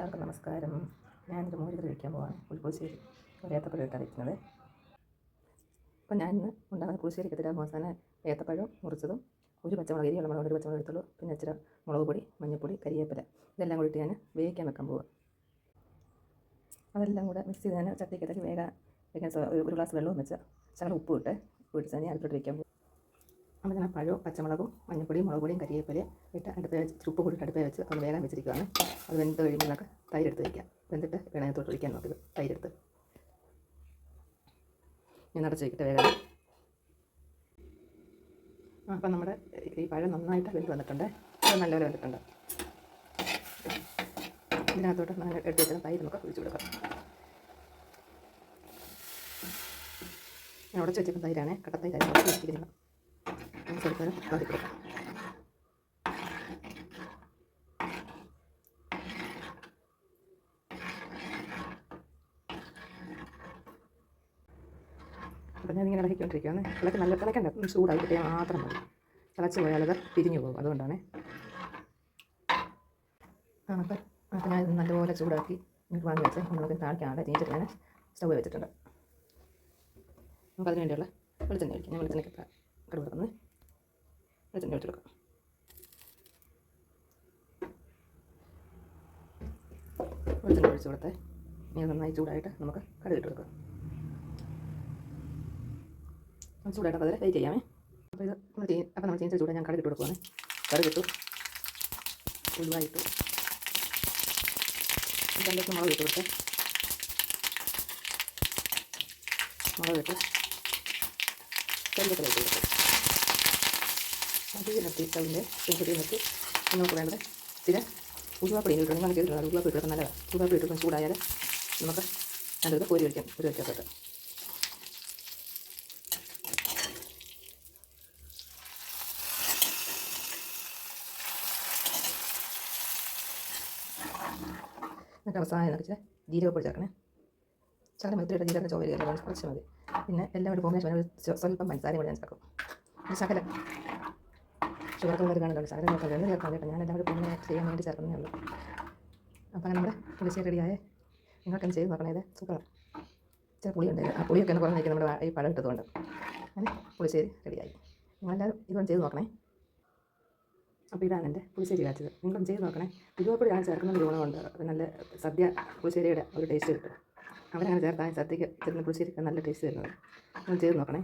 എല്ലാവർക്കും നമസ്കാരം. ഞാനൊരു മോരുകറി വയ്ക്കാൻ പോവാണ്. പുളിശ്ശേരി ഏത്തപ്പഴം ഇട്ടാണ് വയ്ക്കുന്നത്. അപ്പം ഞാനിന്ന് ഉണ്ടാകുന്ന പുളിശ്ശേരിക്കത്തില്ല അവസാനം ഏത്തപ്പഴം മുറിച്ചതും ഒരു പച്ചമുളക്, എരിയുള്ള മുളക് ഒരു പച്ചമുളക് എടുത്തുള്ളൂ, പിന്നെ ഇച്ചിരി മുളക് പൊടി, മഞ്ഞൾപ്പൊടി, കരിവേപ്പില ഇതെല്ലാം കൂടി ഇട്ട് ഞാൻ വേവിക്കാൻ വെക്കാൻ പോവുക. അതെല്ലാം കൂടെ മിക്സ് ചെയ്ത് ഞാൻ ചട്ടിക്കകത്തേക്ക് വേഗം ഒരു ഗ്ലാസ് വെള്ളവും വെച്ച് ശകലം ഉപ്പ് ഇട്ട് ഞാൻ അടുത്തോട്ട് വയ്ക്കാൻ പോകും. അപ്പോൾ ഞാൻ പഴവും പച്ചമുളകും മഞ്ഞൾപ്പൊടിയും മുളക് പൊടിയും കരിവേപ്പിലയും ഇട്ട് അടുപ്പ് വെച്ച് ഉപ്പ് കൂടി അടുപ്പ് വെച്ച് അത് വേഗം വെച്ചിരിക്കുകയാണ്. അത് വെന്ത് കഴിയുമ്പോൾ നമുക്ക് തൈരെടുത്ത് വയ്ക്കാം. വെന്തിട്ട് വേണത്തോട്ട് ഒഴിക്കാൻ നോക്കിയത് തൈരെടുത്ത് ഞാൻ അടച്ച് വയ്ക്കട്ടെ വേഗം. അപ്പം നമ്മുടെ ഈ പഴം നന്നായിട്ട് വെന്ത് വന്നിട്ടുണ്ട്. അത് നല്ലപോലെ വന്നിട്ടുണ്ട്. ഇതിനകത്തോട്ട് നമ്മൾ എടുത്ത് വെച്ചാൽ തൈര് നമുക്ക് ഒഴിച്ചു കൊടുക്കാം. ഞാൻ ഉടച്ച് വെച്ചിരിക്കുന്ന തൈരാണ്, കട്ടത്തൈരാണ് ഉടച്ച് വെച്ചിരിക്കുന്നത്. ചെറുപ്പം നോക്കി കൊടുക്കാം. അപ്പം ഞാനിങ്ങനെ ഇളക്കിക്കൊണ്ടിരിക്കുകയാണ്. നല്ല തിളക്കണ്ട, ചൂടായി കിട്ടിയാൽ മാത്രം മതി. തിളച്ച് പോയാലത് പിരിഞ്ഞു പോകും. അതുകൊണ്ടാണ്. അപ്പം ഞാൻ ഇത് നല്ലപോലെ ചൂടാക്കി എനിക്ക് വാങ്ങി വെച്ച് നമുക്ക് താളിക്കാനുള്ള തീറ്റിട്ട് ഞാൻ സ്റ്റൗ വെച്ചിട്ടുണ്ട്. നമുക്കതിന് വേണ്ടിയുള്ള വെളിച്ചെണ്ണ ഒഴിക്കാം. ഞാൻ വെളിച്ചെണ്ണയ്ക്ക് കടുക് കൊടുക്കുന്നത് വെളിച്ചെണ്ണ ഒഴിച്ച് കൊടുക്കാം. വെളിച്ചെണ്ണ ഒഴിച്ച് കൊടുത്ത് ഇനി നന്നായി ചൂടായിട്ട് നമുക്ക് കടുക് ഇട്ട് കൊടുക്കാം. ചൂടായിട്ട് അതിൽ വെയിറ്റ് ചെയ്യാമേ. അപ്പോൾ നമ്മൾ ചീനിച്ച ചൂടായി ഞാൻ കടുക് ഇട്ട് കൊടുക്കുവാണ്. കടുക് ഇട്ടു, ഉലുവായിട്ടു, രണ്ടൊക്കെ മുളക് ഇട്ട് കൊടുത്ത് മുളക് ഇട്ട് കരിവേപ്പില ഇട്ട് കൊടുത്തു. അത് നിർത്തി സ്റ്റൗവിൻ്റെ ചെറുപ്പൊടി നിർത്തി നമുക്ക് വേണ്ടത് ഇച്ചിരി ഉലുവാപ്പൊടി ഇട്ടിട്ടുണ്ട്. നമുക്ക് ചെയ്തിട്ടുണ്ട്. ഉലുവാപ്പൊടി ഇട്ടൊക്കെ നല്ലതാണ്. ഉലുവാപ്പൊടി ഇട്ടൊക്കെ ചൂടായാൽ നമുക്ക് നല്ലത് പൊരി വയ്ക്കത്തിട്ട് എന്നിട്ട് അവസാനം നിറച്ച് ജീരകപ്പൊടി ചേർക്കണേ. ചില മധുരയുടെ ജീരക ചോര കുറച്ച് മതി. പിന്നെ എല്ലാം ഒരു കോമ്പിനേഷൻ സ്വല്പം പഞ്ചസാരയും കൂടി ഞാൻ ചേർക്കും. ശകലം ഷുഗർ കാണുന്നുണ്ട്. ശകലം ചേർക്കാൻ ചേർക്കാൻ കേട്ടോ. ഞാൻ എല്ലാവരും പൊങ്ങനെ ചെയ്യാൻ വേണ്ടി ചേർക്കുന്നേ ഉള്ളൂ. അപ്പോൾ നമ്മുടെ പുളിശ്ശേരി റെഡിയായ നിങ്ങൾക്കൊന്ന് ചെയ്ത് നോക്കണേ. ഇത് സൂപ്പറാണ്. ചില പുളിയുണ്ട്. ആ പുളിയൊക്കെ ഒന്ന് കുറഞ്ഞിരിക്കും നമ്മുടെ ഈ പഴം ഇട്ടതുകൊണ്ട്. അങ്ങനെ പുളിശ്ശേരി റെഡിയായി. നിങ്ങളെല്ലാവരും ഇതൊന്ന് ചെയ്ത് നോക്കണേ. അപ്പോൾ ഇതാണ് എൻ്റെ പുളിശ്ശേരി കാച്ചത്. നിങ്ങളൊന്ന് ചെയ്ത് നോക്കണേ. ഉലുവപ്പൊടിയാണ് ചേർക്കുന്ന ഒരു ഗുണമുണ്ട്. നല്ല സദ്യ പുളിശ്ശേരിയുടെ ഒരു ടേസ്റ്റ് കിട്ടും. അവരങ്ങനെ ചേർത്താൽ സദ്യക്ക് ചെറുന്ന പുളിശ്ശേരിക്ക് നല്ല ടേസ്റ്റ് വരുന്നത്. ഒന്ന് ചെയ്ത് നോക്കണേ.